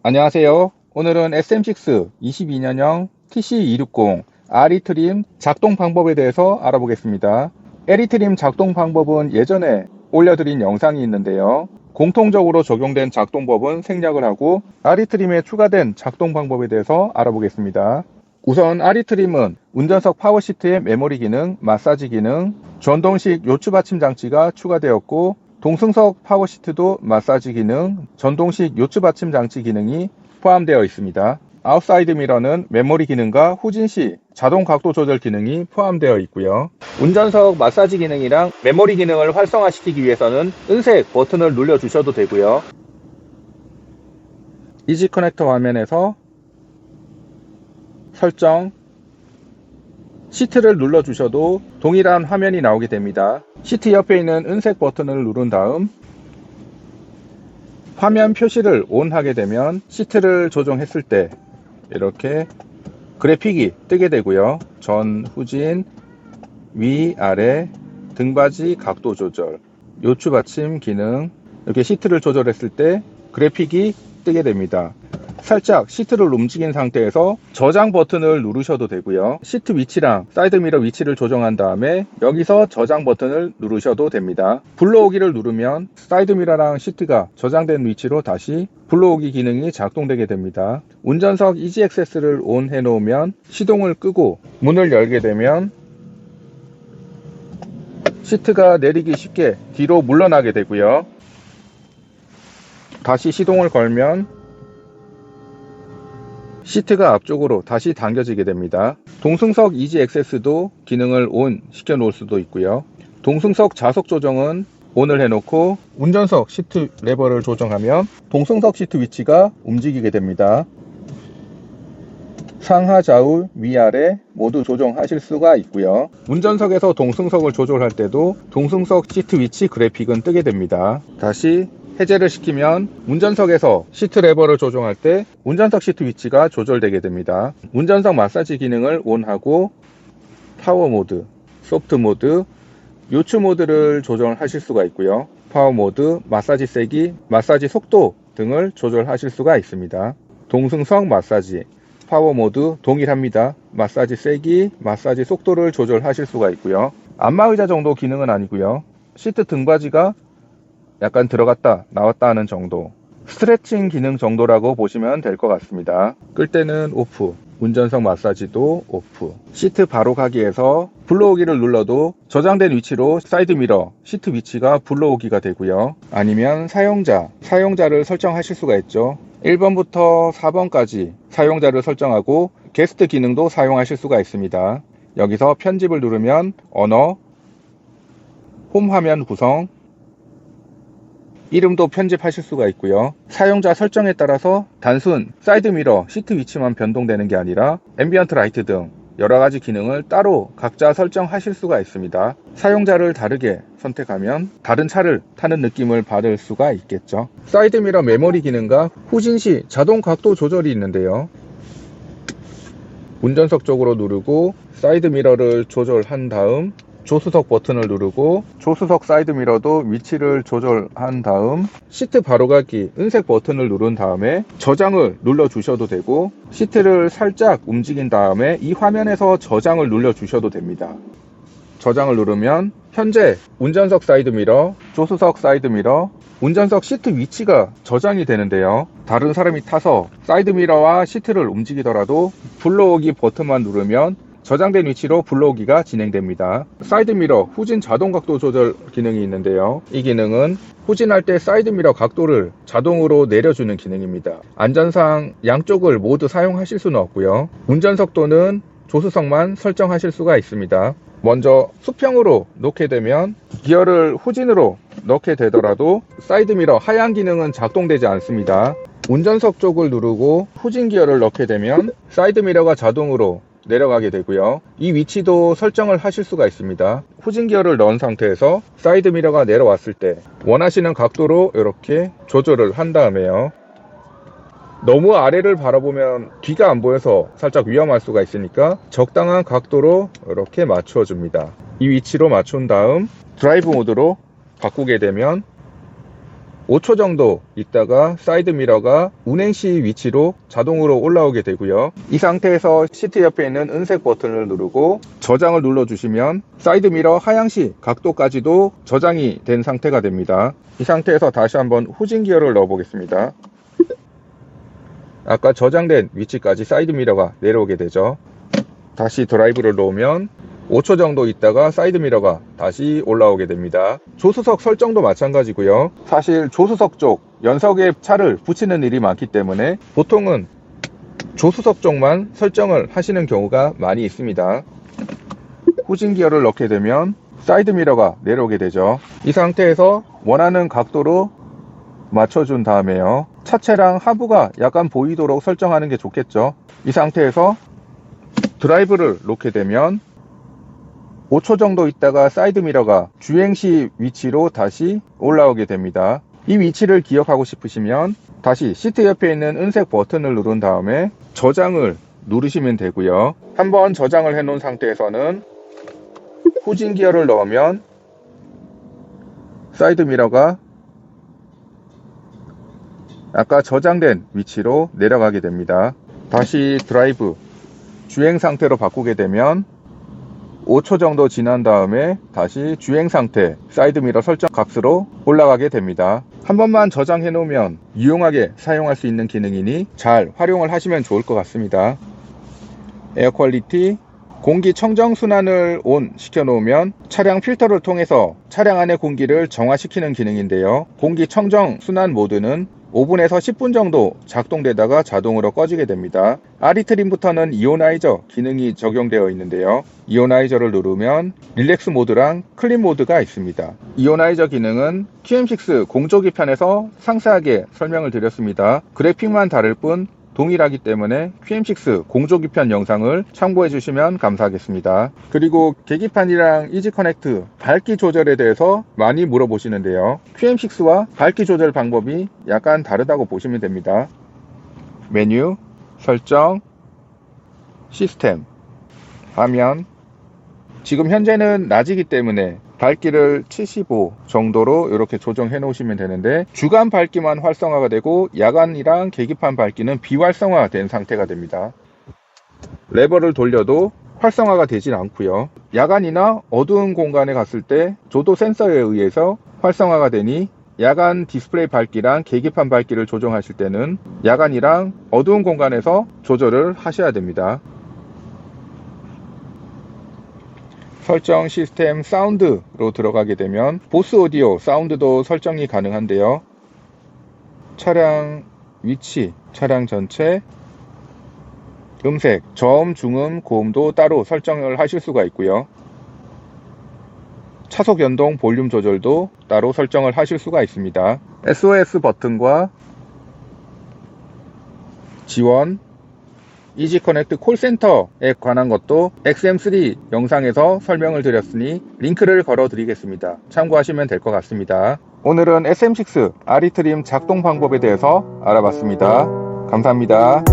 안녕하세요. 오늘은 SM6 22년형 TC260 RE 트림 작동 방법에 대해서 알아보겠습니다. RE 트림 작동 방법은 예전에 올려드린 영상이 있는데요. 공통적으로 적용된 작동법은 생략을 하고 RE 트림에 추가된 작동 방법에 대해서 알아보겠습니다. 우선 RE 트림은 운전석 파워시트의 메모리 기능, 마사지 기능, 전동식 요추 받침 장치가 추가되었고 동승석 파워시트도 마사지 기능, 전동식 요추 받침 장치 기능이 포함되어 있습니다. 아웃사이드 미러는 메모리 기능과 후진시 자동 각도 조절 기능이 포함되어 있고요. 운전석 마사지 기능이랑 메모리 기능을 활성화시키기 위해서는 은색 버튼을 눌러 주셔도 되고요. 이지 커넥터 화면에서 설정, 시트를 눌러 주셔도 동일한 화면이 나오게 됩니다. 시트 옆에 있는 은색 버튼을 누른 다음 화면 표시를 ON 하게 되면 시트를 조정했을 때 이렇게 그래픽이 뜨게 되고요. 전, 후진, 위, 아래, 등받이 각도 조절, 요추 받침 기능, 이렇게 시트를 조절했을 때 그래픽이 뜨게 됩니다. 살짝 시트를 움직인 상태에서 저장 버튼을 누르셔도 되고요. 시트 위치랑 사이드미러 위치를 조정한 다음에 여기서 저장 버튼을 누르셔도 됩니다. 불러오기를 누르면 사이드미러랑 시트가 저장된 위치로 다시 불러오기 기능이 작동되게 됩니다. 운전석 이지 액세스를 ON 해 놓으면 시동을 끄고 문을 열게 되면 시트가 내리기 쉽게 뒤로 물러나게 되고요. 다시 시동을 걸면 시트가 앞쪽으로 다시 당겨지게 됩니다. 동승석 이지 액세스도 기능을 ON 시켜 놓을 수도 있고요. 동승석 좌석 조정은 ON을 해놓고 운전석 시트 레버를 조정하면 동승석 시트 위치가 움직이게 됩니다. 상하 좌우 위아래 모두 조정하실 수가 있고요. 운전석에서 동승석을 조절할 때도 동승석 시트 위치 그래픽은 뜨게 됩니다. 다시 해제를 시키면 운전석에서 시트 레버를 조정할 때 운전석 시트 위치가 조절되게 됩니다. 운전석 마사지 기능을 ON하고 파워 모드, 소프트 모드, 요추 모드를 조정하실 수가 있고요. 파워 모드, 마사지 세기, 마사지 속도 등을 조절하실 수가 있습니다. 동승석 마사지, 파워 모드 동일합니다. 마사지 세기, 마사지 속도를 조절하실 수가 있고요. 안마의자 정도 기능은 아니고요. 시트 등받이가 약간 들어갔다 나왔다 하는 정도, 스트레칭 기능 정도라고 보시면 될 것 같습니다. 끌 때는 오프, 운전석 마사지도 오프. 시트 바로 가기에서 불러오기를 눌러도 저장된 위치로 사이드미러 시트 위치가 불러오기가 되고요. 아니면 사용자를 설정하실 수가 있죠. 1번부터 4번까지 사용자를 설정하고 게스트 기능도 사용하실 수가 있습니다. 여기서 편집을 누르면 언어, 홈 화면 구성, 이름도 편집하실 수가 있고요. 사용자 설정에 따라서 단순 사이드미러 시트 위치만 변동되는 게 아니라 앰비언트 라이트 등 여러가지 기능을 따로 각자 설정하실 수가 있습니다. 사용자를 다르게 선택하면 다른 차를 타는 느낌을 받을 수가 있겠죠. 사이드미러 메모리 기능과 후진시 자동 각도 조절이 있는데요. 운전석 쪽으로 누르고 사이드미러를 조절한 다음 조수석 버튼을 누르고 조수석 사이드미러도 위치를 조절한 다음 시트 바로가기 은색 버튼을 누른 다음에 저장을 눌러 주셔도 되고 시트를 살짝 움직인 다음에 이 화면에서 저장을 눌러 주셔도 됩니다. 저장을 누르면 현재 운전석 사이드미러, 조수석 사이드미러, 운전석 시트 위치가 저장이 되는데요. 다른 사람이 타서 사이드미러와 시트를 움직이더라도 불러오기 버튼만 누르면 저장된 위치로 불러오기가 진행됩니다. 사이드미러 후진 자동 각도 조절 기능이 있는데요. 이 기능은 후진할 때 사이드미러 각도를 자동으로 내려주는 기능입니다. 안전상 양쪽을 모두 사용하실 수는 없고요. 운전석도는 조수석만 설정하실 수가 있습니다. 먼저 수평으로 놓게 되면 기어를 후진으로 넣게 되더라도 사이드미러 하향 기능은 작동되지 않습니다. 운전석 쪽을 누르고 후진 기어를 넣게 되면 사이드미러가 자동으로 내려가게 되고요. 이 위치도 설정을 하실 수가 있습니다. 후진 기어를 넣은 상태에서 사이드 미러가 내려왔을 때 원하시는 각도로 이렇게 조절을 한 다음에요. 너무 아래를 바라보면 뒤가 안 보여서 살짝 위험할 수가 있으니까 적당한 각도로 이렇게 맞춰 줍니다. 이 위치로 맞춘 다음 드라이브 모드로 바꾸게 되면 5초 정도 있다가 사이드 미러가 운행시 위치로 자동으로 올라오게 되고요. 이 상태에서 시트 옆에 있는 은색 버튼을 누르고 저장을 눌러주시면 사이드 미러 하향시 각도까지도 저장이 된 상태가 됩니다. 이 상태에서 다시 한번 후진 기어를 넣어 보겠습니다. 아까 저장된 위치까지 사이드 미러가 내려오게 되죠. 다시 드라이브를 놓으면 5초 정도 있다가 사이드 미러가 다시 올라오게 됩니다. 조수석 설정도 마찬가지고요. 사실 조수석 쪽 연석에 차를 붙이는 일이 많기 때문에 보통은 조수석 쪽만 설정을 하시는 경우가 많이 있습니다. 후진 기어를 넣게 되면 사이드 미러가 내려오게 되죠. 이 상태에서 원하는 각도로 맞춰준 다음에요. 차체랑 하부가 약간 보이도록 설정하는 게 좋겠죠. 이 상태에서 드라이브를 놓게 되면 5초 정도 있다가 사이드 미러가 주행시 위치로 다시 올라오게 됩니다. 이 위치를 기억하고 싶으시면 다시 시트 옆에 있는 은색 버튼을 누른 다음에 저장을 누르시면 되고요. 한번 저장을 해 놓은 상태에서는 후진 기어를 넣으면 사이드 미러가 아까 저장된 위치로 내려가게 됩니다. 다시 드라이브 주행 상태로 바꾸게 되면 5초 정도 지난 다음에 다시 주행 상태 사이드 미러 설정 값으로 올라가게 됩니다. 한 번만 저장해 놓으면 유용하게 사용할 수 있는 기능이니 잘 활용을 하시면 좋을 것 같습니다. 에어 퀄리티 공기 청정 순환을 ON 시켜 놓으면 차량 필터를 통해서 차량 안의 공기를 정화시키는 기능인데요. 공기 청정 순환 모드는 5분에서 10분 정도 작동되다가 자동으로 꺼지게 됩니다. 아리트림부터는 이오나이저 기능이 적용되어 있는데요. 이오나이저를 누르면 릴렉스 모드랑 클린 모드가 있습니다. 이오나이저 기능은 QM6 공조기 편에서 상세하게 설명을 드렸습니다. 그래픽만 다를 뿐 동일하기 때문에 QM6 공조기 편 영상을 참고해 주시면 감사하겠습니다. 그리고 계기판이랑 이지 커넥트 밝기 조절에 대해서 많이 물어보시는데요. QM6와 밝기 조절 방법이 약간 다르다고 보시면 됩니다. 메뉴, 설정, 시스템, 화면. 지금 현재는 낮이기 때문에 밝기를 75 정도로 이렇게 조정해 놓으시면 되는데 주간 밝기만 활성화가 되고 야간이랑 계기판 밝기는 비활성화 된 상태가 됩니다. 레버를 돌려도 활성화가 되진 않고요. 야간이나 어두운 공간에 갔을 때 조도 센서에 의해서 활성화가 되니 야간 디스플레이 밝기랑 계기판 밝기를 조정하실 때는 야간이랑 어두운 공간에서 조절을 하셔야 됩니다. 설정 시스템 사운드로 들어가게 되면 보스 오디오 사운드도 설정이 가능한데요. 차량 위치, 차량 전체, 음색, 저음, 중음, 고음도 따로 설정을 하실 수가 있고요. 차속 연동 볼륨 조절도 따로 설정을 하실 수가 있습니다. SOS 버튼과 지원, 이지 커넥트 콜센터에 관한 것도 XM3 영상에서 설명을 드렸으니 링크를 걸어 드리겠습니다. 참고하시면 될 것 같습니다. 오늘은 SM6 아리트림 작동 방법에 대해서 알아봤습니다. 감사합니다.